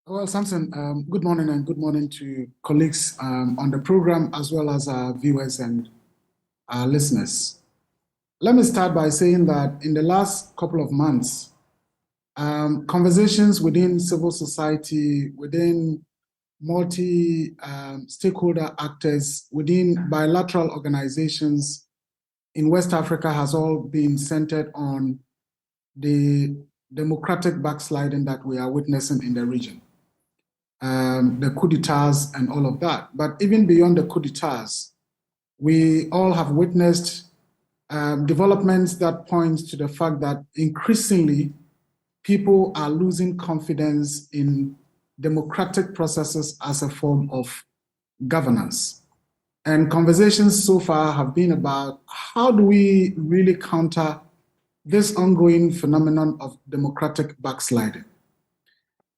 Well, Samson, good morning and good morning to colleagues on the program as well as our viewers and our listeners. Let me start by saying that in the last couple of months, conversations within civil society, within multi-stakeholder actors, within bilateral organizations in West Africa has all been centered on the democratic backsliding that we are witnessing in the region. The coup d'etats and all of that. But even beyond the coup d'etats, we all have witnessed developments that point to the fact that increasingly people are losing confidence in democratic processes as a form of governance. And conversations so far have been about how do we really counter this ongoing phenomenon of democratic backsliding.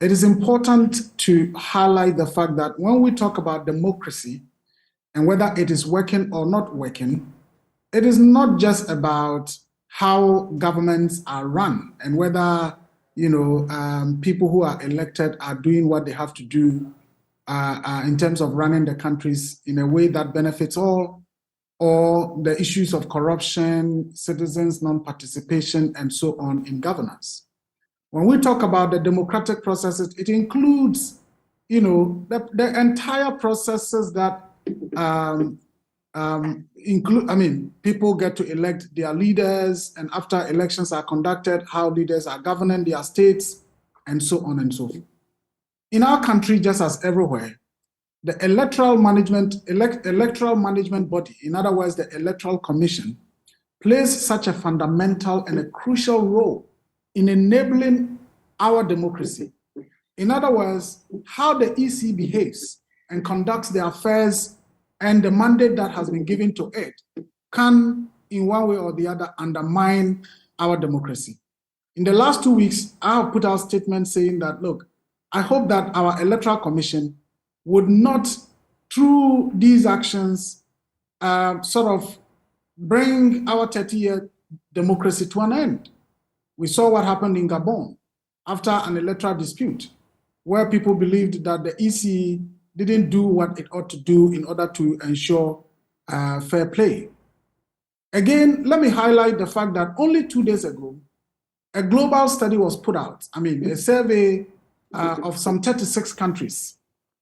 It is important to highlight the fact that when we talk about democracy and whether it is working or not working, it is not just about how governments are run and whether people who are elected are doing what they have to do in terms of running the countries in a way that benefits all, or the issues of corruption, citizens' non-participation, and so on in governance. When we talk about the democratic processes, it includes, the entire processes that people get to elect their leaders, and after elections are conducted, how leaders are governing their states, and so on and so forth. In our country, just as everywhere, the electoral management body, in other words, the Electoral Commission, plays such a fundamental and a crucial role in enabling our democracy. In other words, how the EC behaves and conducts their affairs and the mandate that has been given to it can, in one way or the other, undermine our democracy. In the last 2 weeks, I have put out statements saying that, look, I hope that our Electoral Commission would not, through these actions, sort of bring our 30-year democracy to an end. We saw what happened in Gabon after an electoral dispute, where people believed that the EC didn't do what it ought to do in order to ensure fair play. Again, let me highlight the fact that only 2 days ago, a global study was put out, a survey of some 36 countries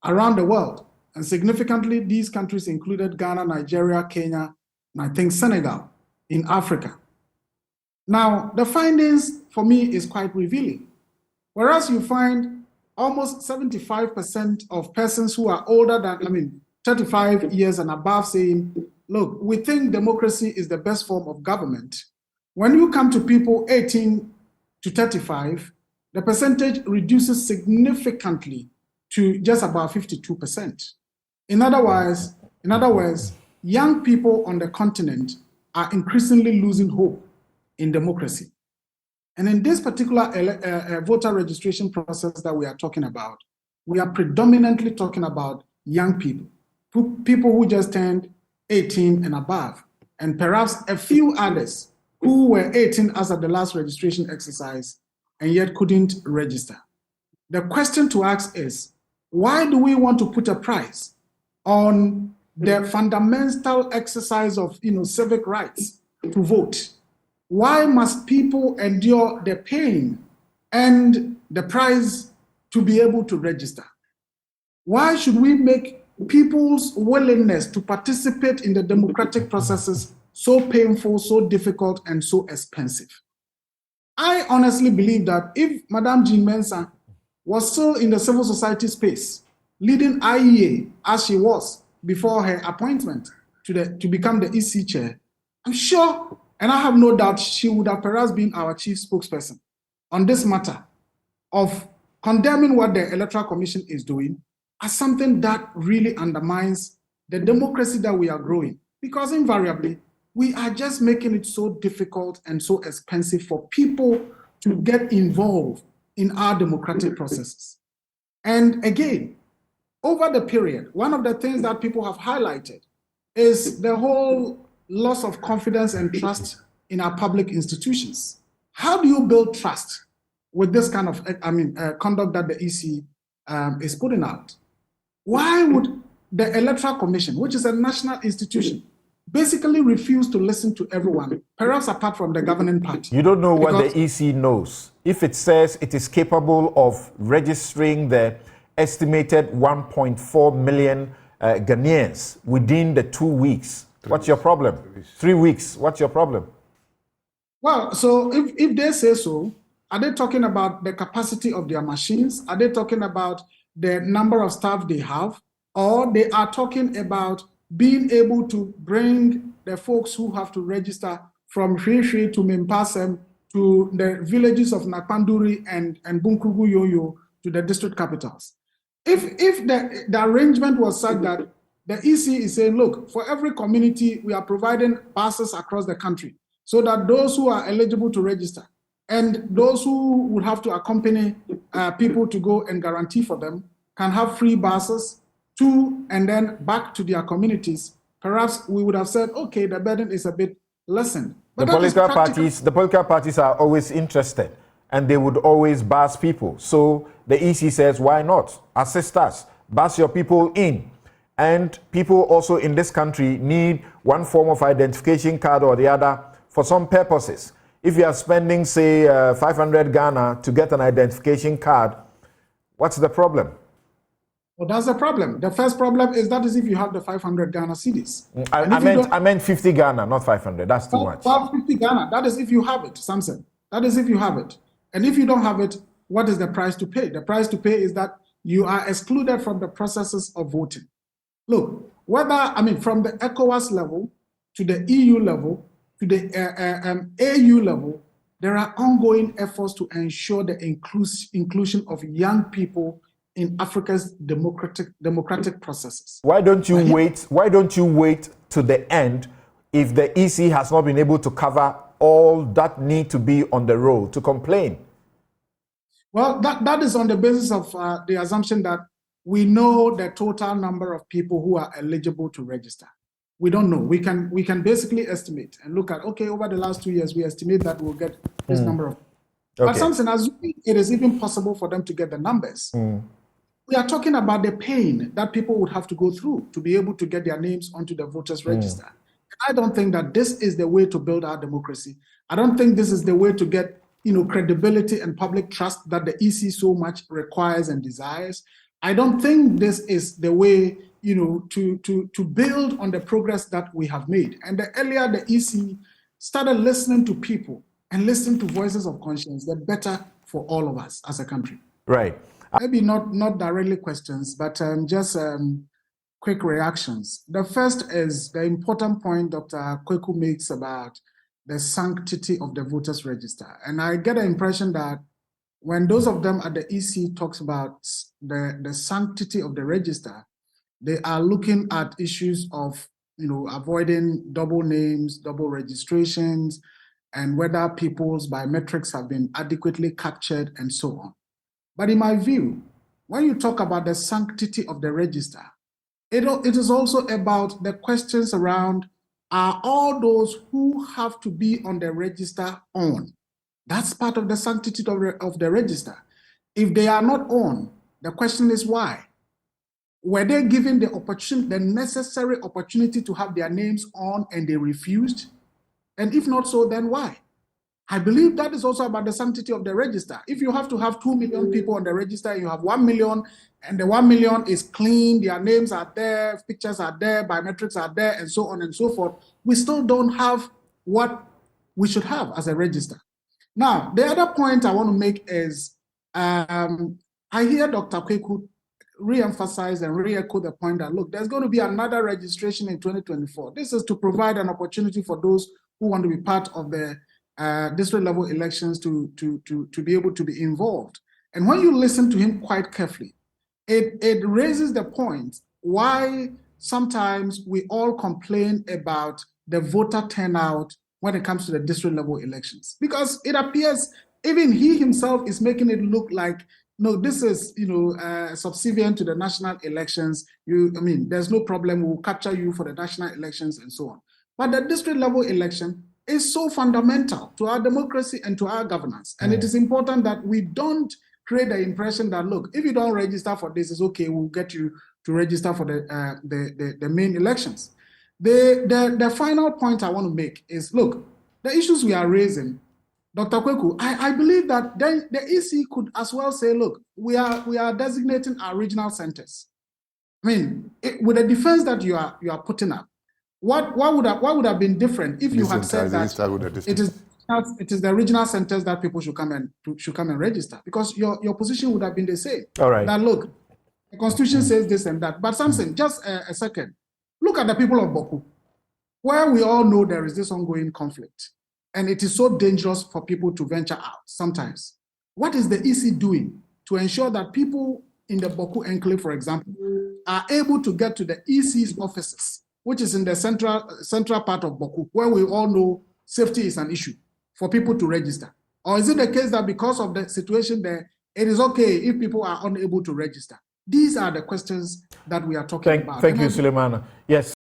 around the world. And significantly, these countries included Ghana, Nigeria, Kenya, and I think Senegal in Africa. Now, the findings for me is quite revealing. Whereas you find almost 75% of persons who are older than, 35 years and above saying, look, we think democracy is the best form of government. When you come to people 18 to 35, the percentage reduces significantly to just about 52%. In other words, young people on the continent are increasingly losing hope in democracy. And in this particular voter registration process that we are talking about, we are predominantly talking about young people who just turned 18 and above, and perhaps a few others who were 18 as at the last registration exercise and yet couldn't register. The question to ask is, why do we want to put a price on the fundamental exercise of civic rights to vote? Why must people endure the pain and the price to be able to register? Why should we make people's willingness to participate in the democratic processes so painful, so difficult, and so expensive? I honestly believe that if Madame Jean Mensa was still in the civil society space, leading IEA as she was before her appointment to become the EC chair, I'm sure, and I have no doubt, she would have perhaps been our chief spokesperson on this matter of condemning what the Electoral Commission is doing as something that really undermines the democracy that we are growing. Because invariably, we are just making it so difficult and so expensive for people to get involved in our democratic processes. And again, over the period, one of the things that people have highlighted is the whole loss of confidence and trust in our public institutions. How do you build trust with this kind of conduct that the EC is putting out. Why would the Electoral Commission, which is a national institution, basically refuse to listen to everyone, perhaps apart from the governing party? You don't know what the EC knows. If it says it is capable of registering the estimated 1.4 million Ghanaians within the 2 weeks, what's your problem? 3 weeks, what's your problem? Well, so if they say so, are they talking about the capacity of their machines? Are they talking about the number of staff they have? Or they are talking about being able to bring the folks who have to register from Hwehwe to Mempasem to the villages of Nakpanduri and Bunkrugu Yoyo to the district capitals? If the arrangement was such that the EC is saying, look, for every community, we are providing buses across the country so that those who are eligible to register and those who would have to accompany people to go and guarantee for them can have free buses to and then back to their communities, perhaps we would have said, okay, the burden is a bit lessened. But the political parties are always interested, and they would always bus people. So the EC says, why not? Assist us, bus your people in. And people also in this country need one form of identification card or the other for some purposes. If you are spending, say, 500 Ghana to get an identification card, what's the problem? Well, that's the problem. The first problem is that is if you have the 500 Ghana cedis. I meant 50 Ghana, not 500. That's too much. 50 Ghana. That is if you have it, Samson. That is if you have it. And if you don't have it, what is the price to pay? The price to pay is that you are excluded from the processes of voting. Look, from the ECOWAS level to the EU level to the AU level, there are ongoing efforts to ensure the inclusion of young people in Africa's democratic processes. Why don't you wait? Why don't you wait to the end if the EC has not been able to cover all that need to be on the roll to complain? Well, that is on the basis of the assumption that we know the total number of people who are eligible to register. We don't know. We can basically estimate and look at, okay, over the last 2 years, we estimate that we'll get this number of. Okay. But something, assuming it is even possible for them to get the numbers, we are talking about the pain that people would have to go through to be able to get their names onto the voters register. I don't think that this is the way to build our democracy. I don't think this is the way to get, credibility and public trust that the EC so much requires and desires. I don't think this is the way, to build on the progress that we have made. And the earlier the EC started listening to people and listening to voices of conscience, the better for all of us as a country. Right. Maybe not directly questions, but just quick reactions. The first is the important point Dr. Kweku makes about the sanctity of the voters register. And I get the impression that when those of them at the EC talks about the sanctity of the register, they are looking at issues of avoiding double names, double registrations, and whether people's biometrics have been adequately captured and so on. But in my view, when you talk about the sanctity of the register, it is also about the questions around, are all those who have to be on the register on? That's part of the sanctity of the register. If they are not on, the question is why? Were they given the necessary opportunity to have their names on and they refused? And if not so, then why? I believe that is also about the sanctity of the register. If you have to have 2 million people on the register, you have 1 million, and the 1 million is clean, their names are there, pictures are there, biometrics are there, and so on and so forth, we still don't have what we should have as a register. Now, the other point I want to make is, I hear Dr. Kweku re-emphasize and re-echo the point that, look, there's going to be another registration in 2024. This is to provide an opportunity for those who want to be part of the district level elections to be able to be involved. And when you listen to him quite carefully, it raises the point why sometimes we all complain about the voter turnout when it comes to the district level elections. Because it appears even he himself is making it look like, no, this is subservient to the national elections. There's no problem, we'll capture you for the national elections and so on. But the district level election is so fundamental to our democracy and to our governance. And it is important that we don't create the impression that, look, if you don't register for this, it's okay, we'll get you to register for the main elections. The final point I want to make is, look, the issues we are raising, Dr. Kweku, I believe that the EC could as well say, look, we are designating our regional centers. I mean, with the defense that you are putting up, what would have been different if you had said that it is the regional centers that people should come and register, because your position would have been the same. All right. That, look, the Constitution says this and that. But Samson, just a second. Look at the people of Boku, where we all know there is this ongoing conflict, and it is so dangerous for people to venture out sometimes. What is the EC doing to ensure that people in the Boku enclave, for example, are able to get to the EC's offices, which is in the central part of Boku, where we all know safety is an issue for people to register? Or is it the case that because of the situation there, it is okay if people are unable to register? These are the questions that we are talking about. Thank you, Sulemana. Yes.